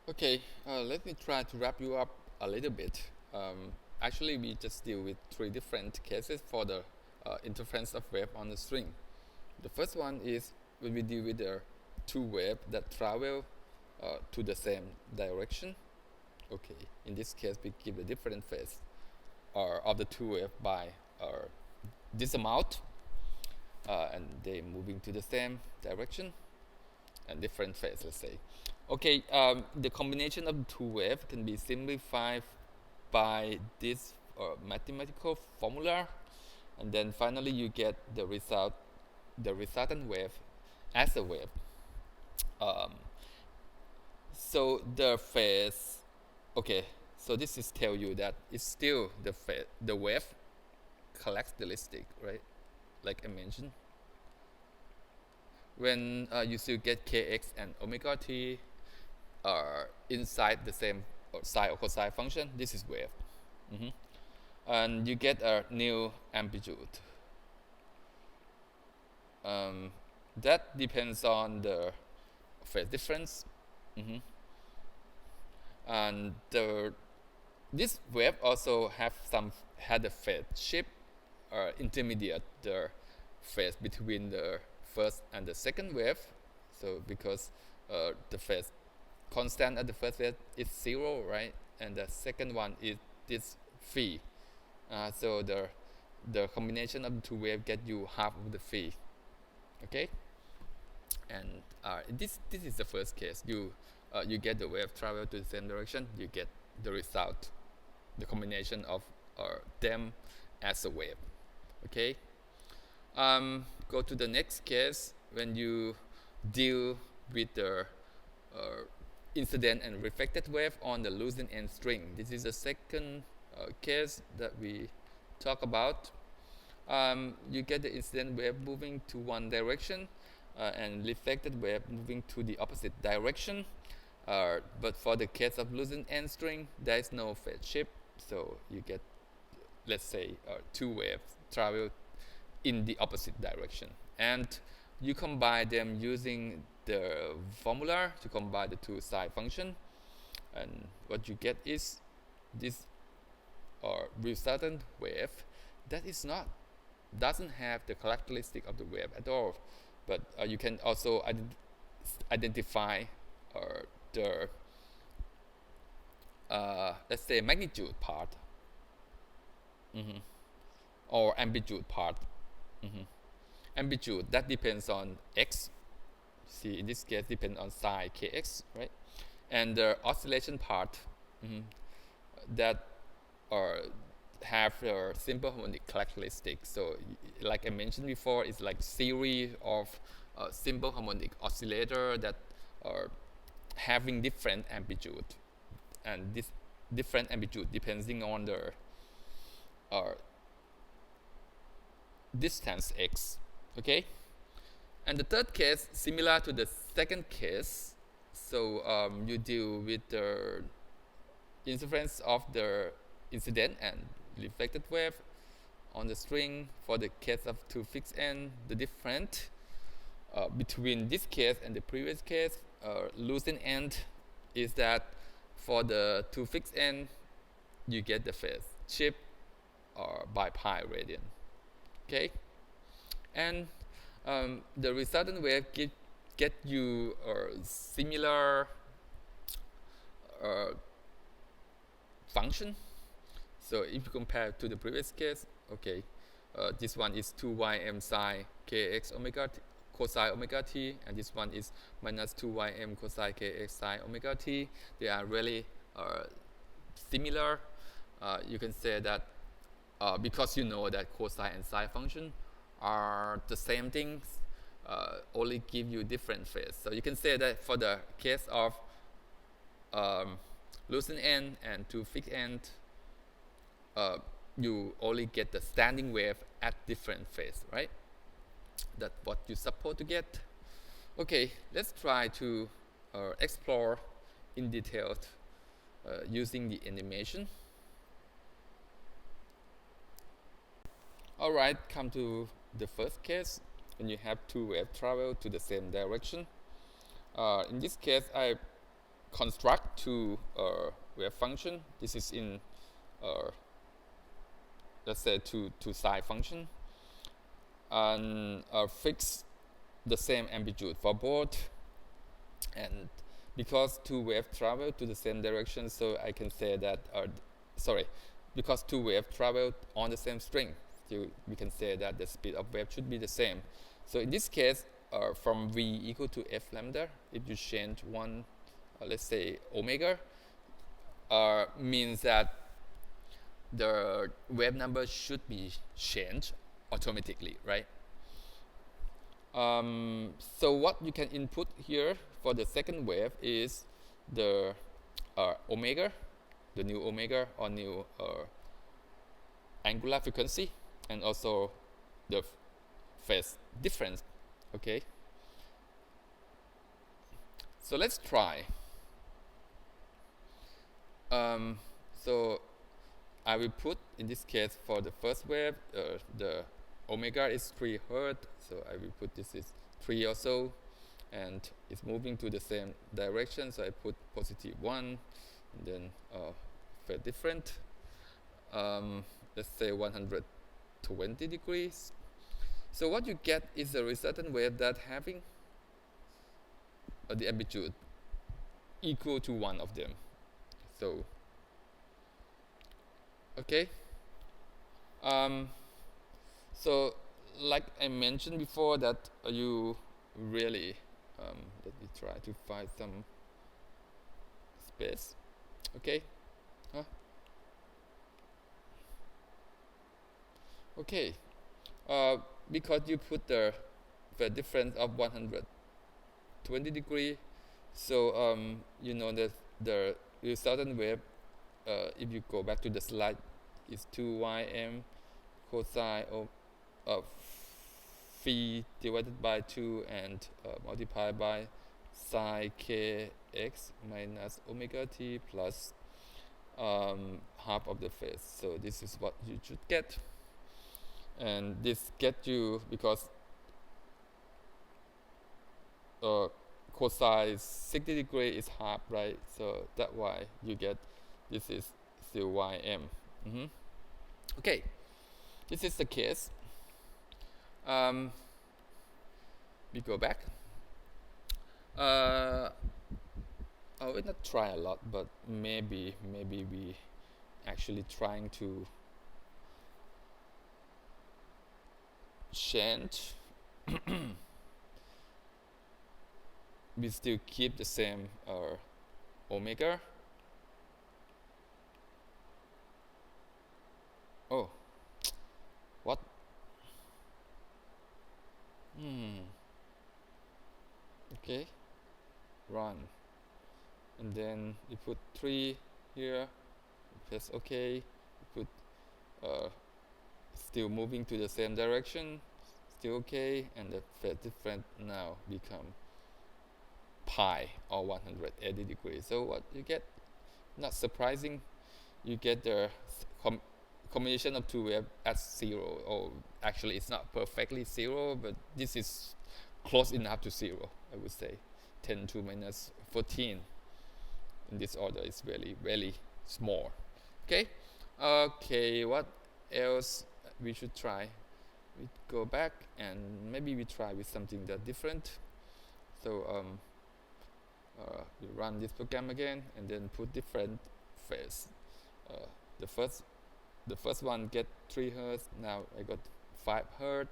Okay, let me try to wrap you up a little bit. Actually, we just deal with three different cases for the interference of wave on the string. The first one is when we deal with the two waves that travel to the same direction. Okay, in this case, we give the different phase of the two waves by this amount, and they moving to the same direction and different phase, let's say. Okay, the combination of two waves can be simplified by this mathematical formula, and then finally you get the resultant wave as a wave. Um, so the phase, okay, so this is tell you that it's still the wave characteristic, right? Like I mentioned, when you still get kx and omega t inside the same sine or cosine function, this is wave. Mhm. And you get a new amplitude. Um, that depends on the phase difference. Mhm. And this wave also had a phase shift intermediate the phase between the first and the second wave. So because the phase constant at the first wave is 0, right? And the second one is this phi. So the combination of the two waves get you half of the phi. Okay, and this is the first case. You get the wave travel to the same direction. You get the result, the combination of them as a wave. Okay. Go to the next case when you deal with the uh, incident and reflected wave on the losing end string. This is the second case that we talk about. You get the incident wave moving to one direction and reflected wave moving to the opposite direction. But for the case of losing end string, there is no phase shift, so you get, let's say, two waves travel in the opposite direction, and you combine them using the formula to combine the two side function, and what you get is this resultant wave that is not doesn't have the characteristic of the wave at all, but you can also identify the let's say magnitude part, mm-hmm, or amplitude part. Mm-hmm. Amplitude that depends on x. See, in this case, depends on psi kx, right? And the oscillation part, mm-hmm, that have a simple harmonic characteristic. So, like I mentioned before, it's like series of simple harmonic oscillator that are having different amplitude, and this different amplitude depending on the uh, distance x. Okay. And the third case, similar to the second case, so you deal with the interference of the incident and reflected wave on the string. For the case of two fixed end, the difference between this case and the previous case, losing end, is that for the two fixed end, you get the phase shift by pi radian. Okay, and the resultant wave get you a similar uh, function. So if you compare to the previous case, okay, this one is 2ym psi kx omega t, cosine omega t, and this one is minus 2ym cosine kx sine omega t. They are really similar. You can say that because you know that cosine and sine function are the same things, only give you different phase. So you can say that for the case of losing end and two fixed end, you only get the standing wave at different phase, right? That's what you're supposed to get. Okay, let's try to explore in detail using the animation. Alright, come to the first case when you have two waves travel to the same direction. In this case, I construct two wave function. This is in let's say two side function, and fix the same amplitude for both. And because two waves travel to the same direction, so I can say that because two waves travel on the same string, so we can say that the speed of wave should be the same. So in this case, from v equal to f lambda, if you change one, let's say omega, means that the wave number should be changed automatically, right? So what you can input here for the second wave is the omega, the new omega or new angular frequency, and also the phase difference. Okay. So let's try. So I will put, in this case, for the first wave, the omega is 3 Hz, so I will put this is 3 or so, and it's moving to the same direction, so I put positive 1, and then phase different, let's say 120 degrees. So what you get is a resultant wave that having the amplitude equal to one of them. So okay. So like I mentioned before, that you really let me try to find some space. Okay. Okay. Because you put the difference of 120 degree, so you know that the resultant wave, if you go back to the slide, is 2ym cosine of phi divided by 2 and multiplied by sine kx minus omega t plus half of the phase. So this is what you should get, and this get you, because cosine 60 degree is half, right? So that's why you get this is still ym. Okay, this is the case. We go back. I will not try a lot, but maybe we actually trying to change. We still keep the same omega. Oh, what? Okay, run, and then you put 3 here, press OK, you put still moving to the same direction, still OK, and the phase difference now become pi, or 180 degrees. So what you get, not surprising, you get the combination of two waves at 0, or actually it's not perfectly 0, but this is close enough to 0, I would say. 10 to minus 14 in this order is really small. Okay. Okay, what else we should try? We go back and maybe we try with something that different. So we run this program again and then put different phase. The first one get 3 Hz, now I got 5 Hz,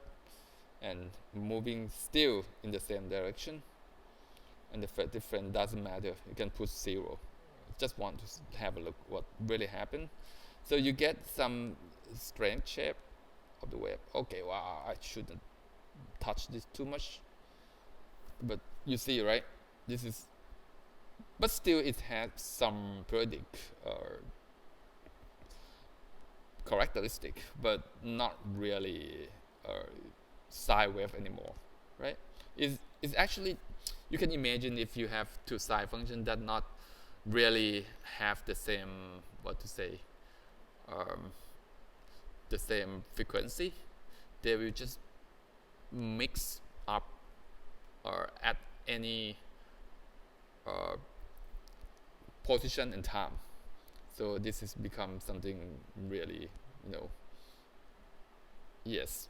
and moving still in the same direction, and the phase difference doesn't matter, you can put 0. Just want to have a look what really happened. So you get some strange shape of the wave. Okay, wow, I shouldn't touch this too much, but you see, right? This is, but still it has some periodic characteristic, but not really sine wave anymore, right? It's actually, you can imagine if you have two sine functions that not really have the same, what to say, the same frequency, they will just mix up or at any position and time. So this has become something really, yes,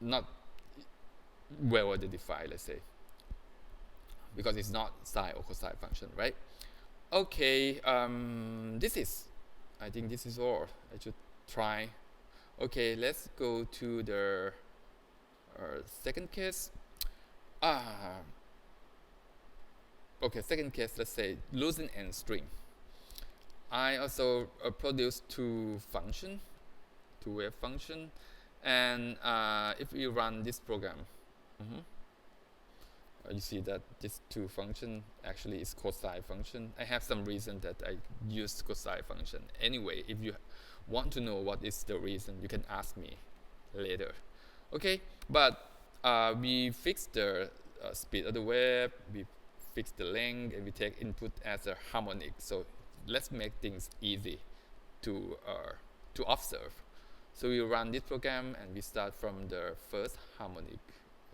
not well identified, let's say, because it's not sine or cosine function, right? Okay, I think this is all. I should try. Okay, let's go to the second case. Ah, okay, second case, let's say losing end string. I also produce two wave function, and if you run this program, mhm, you see that this two function actually is cosine function. I have some reason that I use cosine function. Anyway, if you want to know what is the reason, you can ask me later. Okay, but we fix the speed of the wave, we fix the length, and we take input as a harmonic. So let's make things easy to observe. So we run this program and we start from the first harmonic.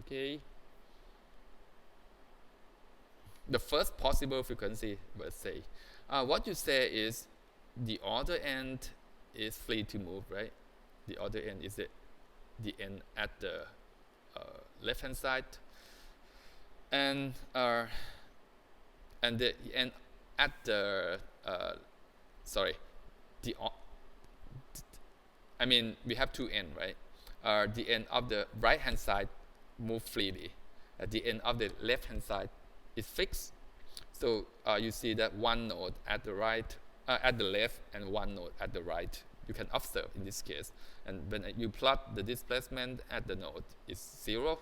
Okay, the first possible frequency, let's say. What you say is the other end is free to move, right? The other end is the end at the left hand side, and the end at the sorry, the I mean we have two ends, right? The end of the right hand side move freely. At the end of the left hand side is fixed. So you see that one node at the right, at the left, and one node at the right. You can observe in this case. And when you plot the displacement at the node is 0,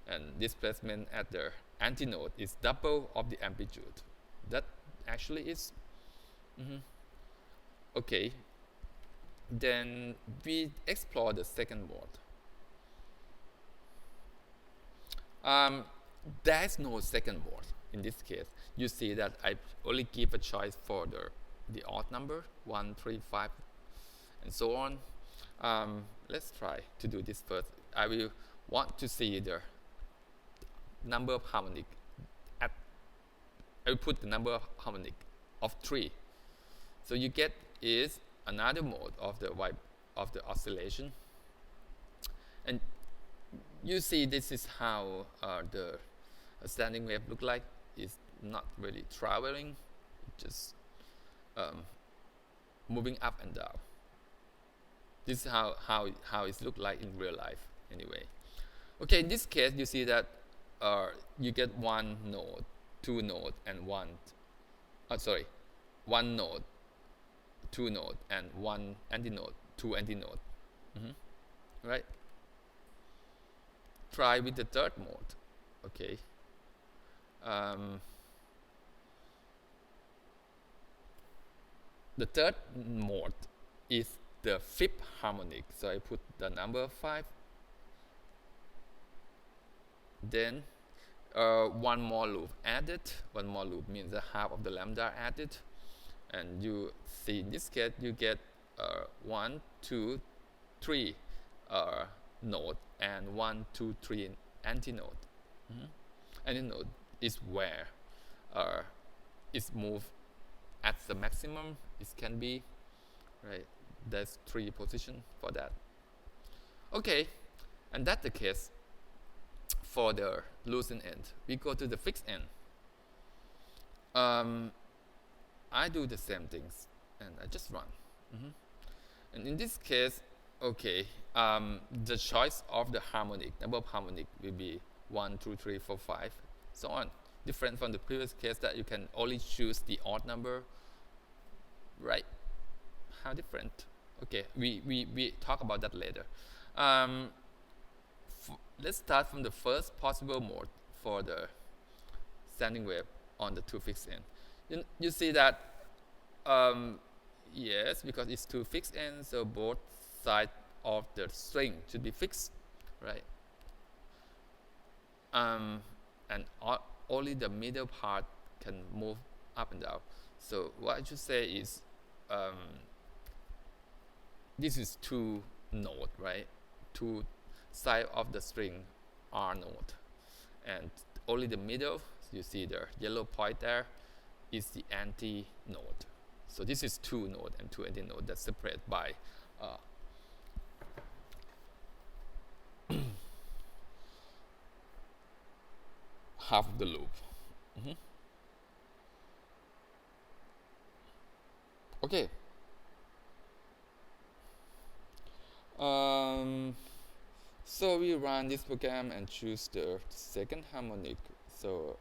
and displacement at the antinode is double of the amplitude. That actually is okay. Then we explore the second mode. There's no second mode in this case. You see that I only give a choice for the odd number 1, 3, 5, and so on. Let's try to do this first. I will want to see the number of harmonic. I will put the number of harmonic of 3. So you get is another mode of the oscillation, and you see this is how the standing wave look like. It's not really traveling, just moving up and down. This is how it look like in real life anyway. Okay, in this case you see that you get one node, two node, and one node, two node, and one antinode, two antinode. Right? Try with the third mode. Okay. The third mode is the fifth harmonic. So I put the number 5. Then one more loop added. One more loop means the half of the lambda added. And you see in this case you get 1, 2, 3 node and 1, 2, 3 antinode. Antinode is where it's moved at the maximum it can be, right? There's 3 positions for that. Okay, and that's the case for the losing end. We go to the fixed end. I do the same things and I just run. And in this case, okay, the choice of the harmonic, number of harmonic will be 1, 2, 3, 4, 5, so on. Different from the previous case that you can only choose the odd number, right? How different? Okay, we talk about that later. Let's start from the first possible mode for the standing wave on the two fixed end. You see that, yes, because it's two fixed ends, so both sides of the string should be fixed, right? And only the middle part can move up and down. So what I should say is, this is two node, right? Two side of the string are node, and only the middle So you see the yellow point there is the anti-node. So this is two node and two anti-node that's separated by uh, half of the loop. Mhm. Okay. Um, so we run this program and choose the second harmonic. So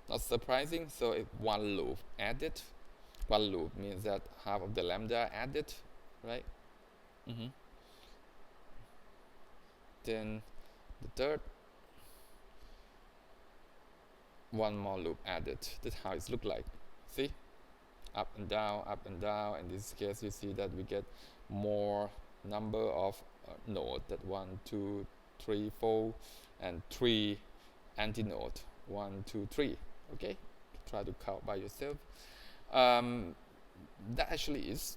not surprising. So if one loop added, one loop means that half of the lambda added, right? Hmm. Then the third, one more loop added. That's how it looks like. See, up and down, up and down. In this case, you see that we get more number of nodes. That 1, 2, 3, 4, and 3 antinode. 1, 2, 3. Okay, try to count by yourself. That actually is